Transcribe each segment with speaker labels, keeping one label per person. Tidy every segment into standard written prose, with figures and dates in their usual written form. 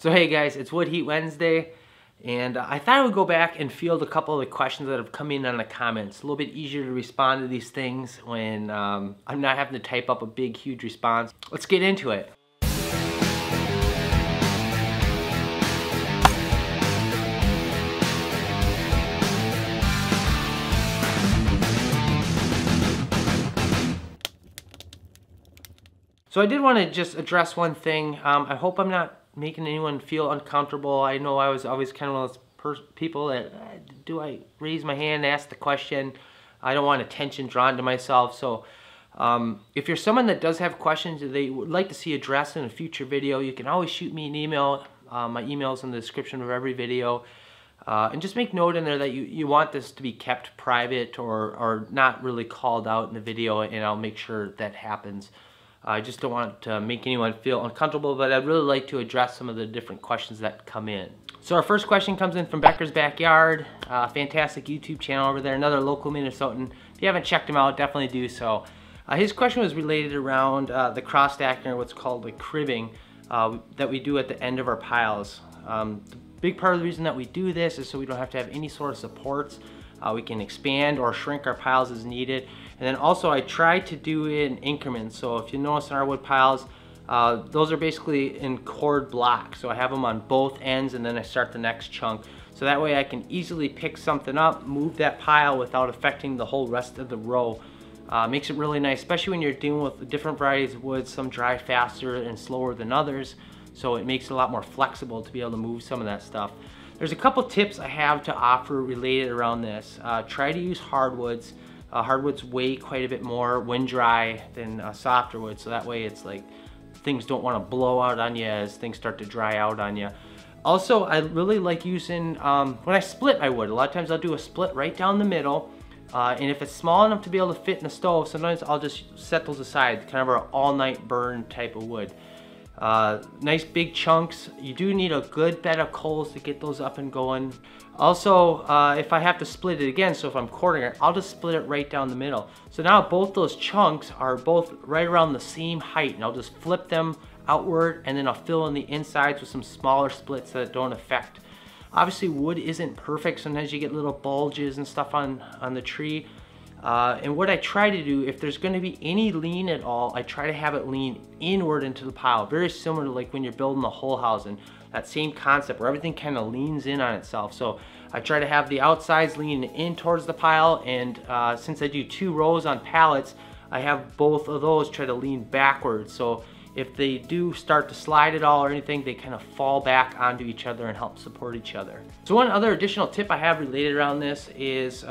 Speaker 1: So hey guys, it's Wood Heat Wednesday, and I thought I would go back and field a couple of the questions that have come in on the comments. A little bit easier to respond to these things when I'm not having to type up a big, huge response. Let's get into it. So I did want to just address one thing. I hope I'm not making anyone feel uncomfortable. I know I was always kind of one of those people that, do I raise my hand and ask the question? I don't want attention drawn to myself. So if you're someone that does have questions that they would like to see addressed in a future video, you can always shoot me an email. My email's in the description of every video. And just make note in there that you want this to be kept private or not really called out in the video, and I'll make sure that happens. I just don't want to make anyone feel uncomfortable, but I'd really like to address some of the different questions that come in. So our first question comes in from Becker's Backyard, fantastic YouTube channel over there, another local Minnesotan. If you haven't checked him out, definitely do so. His question was related around the cross stacking, or what's called the cribbing, that we do at the end of our piles. The big part of the reason that we do this is so we don't have to have any sort of supports. We can expand or shrink our piles as needed. And then also I try to do it in increments. So if you notice in our wood piles, those are basically in cord blocks. So I have them on both ends and then I start the next chunk. So that way I can easily pick something up, move that pile without affecting the whole rest of the row. Makes it really nice, especially when you're dealing with different varieties of wood. Some dry faster and slower than others. So it makes it a lot more flexible to be able to move some of that stuff. There's a couple tips I have to offer related around this. Try to use hardwoods. Hardwoods weigh quite a bit more wind dry than softer wood, so that way it's like things don't want to blow out on you as things start to dry out on you. Also, I really like using, when I split my wood, a lot of times I'll do a split right down the middle, and if it's small enough to be able to fit in the stove, sometimes I'll just set those aside, kind of an all-night burn type of wood. Nice big chunks. You do need a good bed of coals to get those up and going. Also, if I have to split it again, so if I'm quartering it, I'll just split it right down the middle. So now both those chunks are both right around the same height, and I'll just flip them outward, and then I'll fill in the insides with some smaller splits that don't affect. Obviously wood isn't perfect. Sometimes you get little bulges and stuff on the tree. And what I try to do, if there's going to be any lean at all, I try to have it lean inward into the pile. Very similar to like when you're building a whole house, and that same concept where everything kind of leans in on itself. So I try to have the outsides lean in towards the pile, and since I do 2 rows on pallets, I have both of those try to lean backwards. So if they do start to slide at all or anything, they kind of fall back onto each other and help support each other. So one other additional tip I have related around this is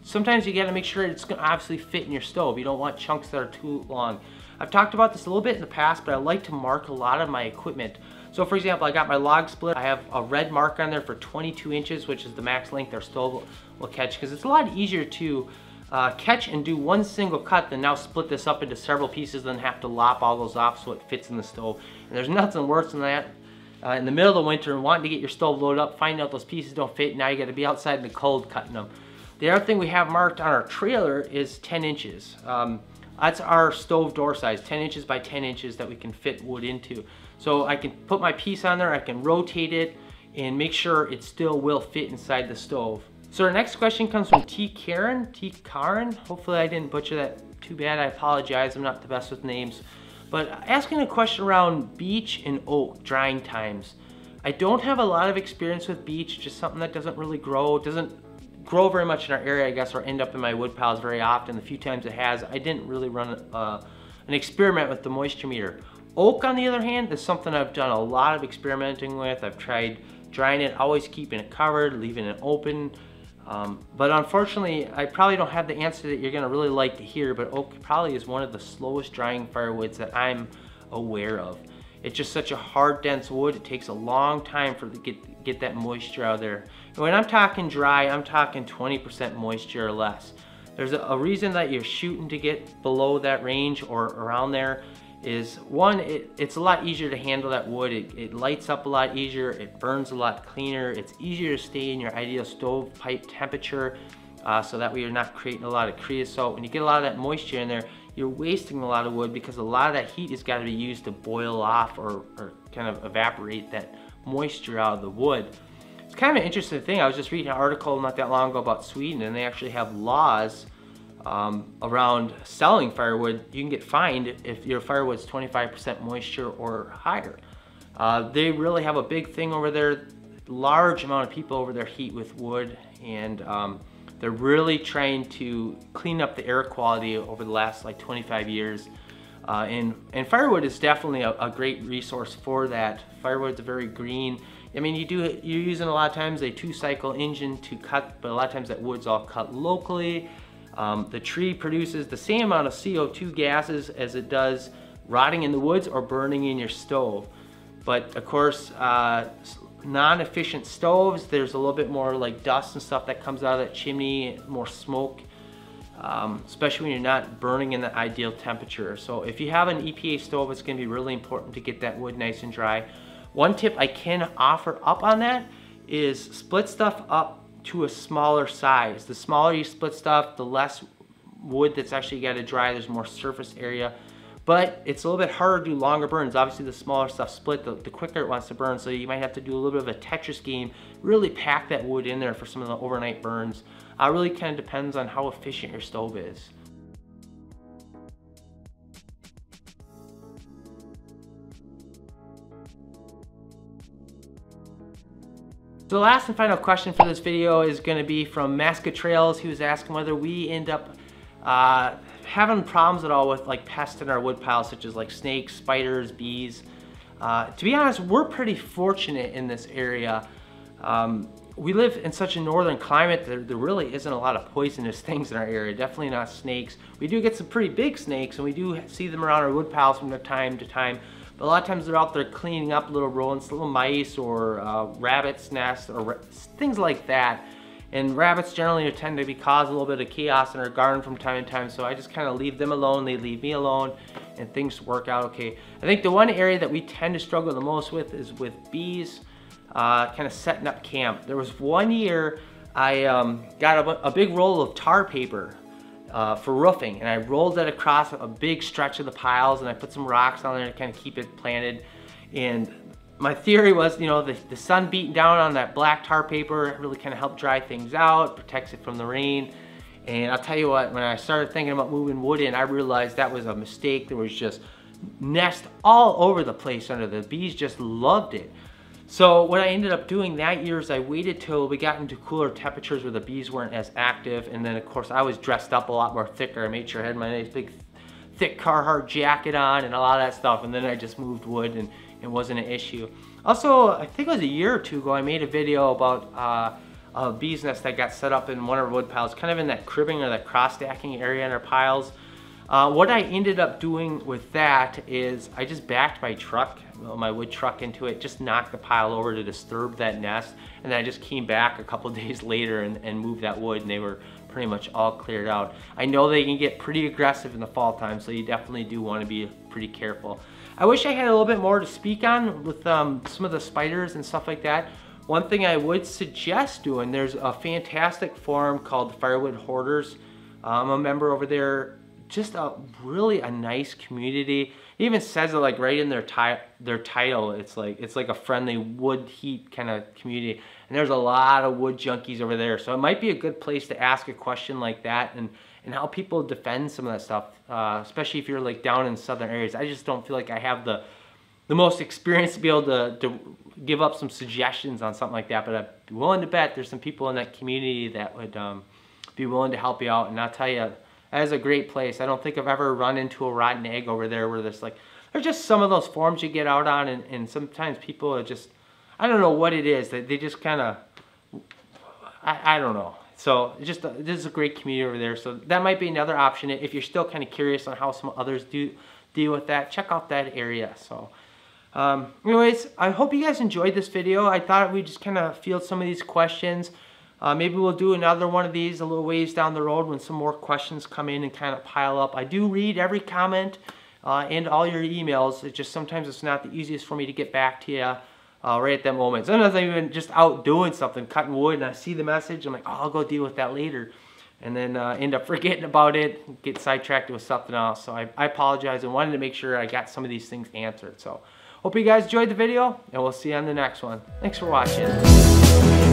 Speaker 1: sometimes you got to make sure it's going to obviously fit in your stove. You don't want chunks that are too long. I've talked about this a little bit in the past, but I like to mark a lot of my equipment. So for example, I got my log split. I have a red mark on there for 22 inches, which is the max length our stove will catch, because it's a lot easier to catch and do one single cut than now split this up into several pieces, then have to lop all those off so it fits in the stove. And there's nothing worse than that. In the middle of the winter, wanting to get your stove loaded up, finding out those pieces don't fit, now you got to be outside in the cold cutting them. The other thing we have marked on our trailer is 10 inches. That's our stove door size, 10 inches by 10 inches that we can fit wood into. So I can put my piece on there, I can rotate it, and make sure it still will fit inside the stove. So our next question comes from T. Karen. Hopefully I didn't butcher that too bad. I apologize, I'm not the best with names. But asking a question around beech and oak drying times. I don't have a lot of experience with beech, just something that doesn't really grow. It doesn't grow very much in our area, I guess, or end up in my wood piles very often. The few times it has, I didn't really run an experiment with the moisture meter. Oak, on the other hand, is something I've done a lot of experimenting with. I've tried drying it, always keeping it covered, leaving it open. But unfortunately, I probably don't have the answer that you're gonna really like to hear, but oak probably is one of the slowest drying firewoods that I'm aware of. It's just such a hard, dense wood. It takes a long time for it to get that moisture out of there. And when I'm talking dry, I'm talking 20% moisture or less. There's a reason that you're shooting to get below that range or around there is, one, it's a lot easier to handle that wood. It lights up a lot easier, it burns a lot cleaner, it's easier to stay in your ideal stovepipe temperature, so that way you're not creating a lot of creosote. When you get a lot of that moisture in there, you're wasting a lot of wood because a lot of that heat has got to be used to boil off or kind of evaporate that moisture out of the wood. It's kind of an interesting thing. I was just reading an article not that long ago about Sweden, and they actually have laws around selling firewood. You can get fined if your firewood's 25% moisture or higher. They really have a big thing over there. Large amount of people over there heat with wood, and they're really trying to clean up the air quality over the last like 25 years. And firewood is definitely a great resource for that. Firewood's very green. I mean, you're using a lot of times a 2-cycle engine to cut, but a lot of times that wood's all cut locally. The tree produces the same amount of CO2 gases as it does rotting in the woods or burning in your stove. But of course, non-efficient stoves, there's a little bit more like dust and stuff that comes out of that chimney, more smoke, especially when you're not burning in the ideal temperature. So if you have an EPA stove, it's going to be really important to get that wood nice and dry. One tip I can offer up on that is split stuff up to a smaller size. The smaller you split stuff, the less wood that's actually got to dry. There's more surface area, but it's a little bit harder to do longer burns. Obviously, the smaller stuff split, the quicker it wants to burn, so you might have to do a little bit of a Tetris game, really pack that wood in there for some of the overnight burns. It really kind of depends on how efficient your stove is. So the last and final question for this video is going to be from Masca Trails. He was asking whether we end up having problems at all with like pests in our wood piles, such as like snakes, spiders, bees. To be honest, we're pretty fortunate in this area. We live in such a northern climate that there really isn't a lot of poisonous things in our area, definitely not snakes. We do get some pretty big snakes, and we do see them around our wood piles from time to time. But a lot of times they're out there cleaning up little rodents, little mice, or rabbits' nests, or things like that. And rabbits generally tend to cause a little bit of chaos in our garden from time to time, so I just kind of leave them alone, they leave me alone, and things work out okay. I think the one area that we tend to struggle the most with is with bees, kind of setting up camp. There was one year I got a big roll of tar paper for roofing, and I rolled it across a big stretch of the piles, and I put some rocks on there to kind of keep it planted. And my theory was, you know, the sun beating down on that black tar paper really kind of helped dry things out, protects it from the rain. And I'll tell you what, when I started thinking about moving wood in, I realized that was a mistake. There was just nests all over the place under the bees, just loved it. So what I ended up doing that year is I waited till we got into cooler temperatures where the bees weren't as active, and then of course I was dressed up a lot more thicker. I made sure I had my nice big thick Carhartt jacket on and a lot of that stuff, and then I just moved wood and it wasn't an issue. Also, I think it was a year or two ago, I made a video about a bee's nest that got set up in one of our wood piles, kind of in that cribbing or that cross stacking area in our piles. What I ended up doing with that is I just backed my truck, my wood truck, into it, just knocked the pile over to disturb that nest, and then I just came back a couple days later and moved that wood, and they were pretty much all cleared out. I know they can get pretty aggressive in the fall time, so you definitely do want to be pretty careful. I wish I had a little bit more to speak on with some of the spiders and stuff like that. One thing I would suggest doing, there's a fantastic forum called Firewood Hoarders. I'm a member over there. Just really a nice community. It even says it like right in their title. It's like a friendly wood heat kind of community, and there's a lot of wood junkies over there. So it might be a good place to ask a question like that and how people defend some of that stuff, especially if you're like down in southern areas. I just don't feel like I have the most experience to be able to give up some suggestions on something like that, but I'd be willing to bet there's some people in that community that would be willing to help you out. And I'll tell you, that is a great place. I don't think I've ever run into a rotten egg over there where there's just some of those forums you get out on, and sometimes people are just, I don't know what it is, they just kind of, I don't know. So this is a great community over there. So that might be another option. If you're still kind of curious on how some others deal with that, check out that area. So anyways, I hope you guys enjoyed this video. I thought we'd just kind of field some of these questions. Maybe we'll do another one of these a little ways down the road when some more questions come in and kind of pile up. I do read every comment and all your emails. It's just sometimes it's not the easiest for me to get back to you right at that moment. Sometimes I'm even just out doing something, cutting wood, and I see the message. I'm like, oh, I'll go deal with that later. and then end up forgetting about it, get sidetracked with something else. So I apologize and wanted to make sure I got some of these things answered. So hope you guys enjoyed the video, and we'll see you on the next one. Thanks for watching.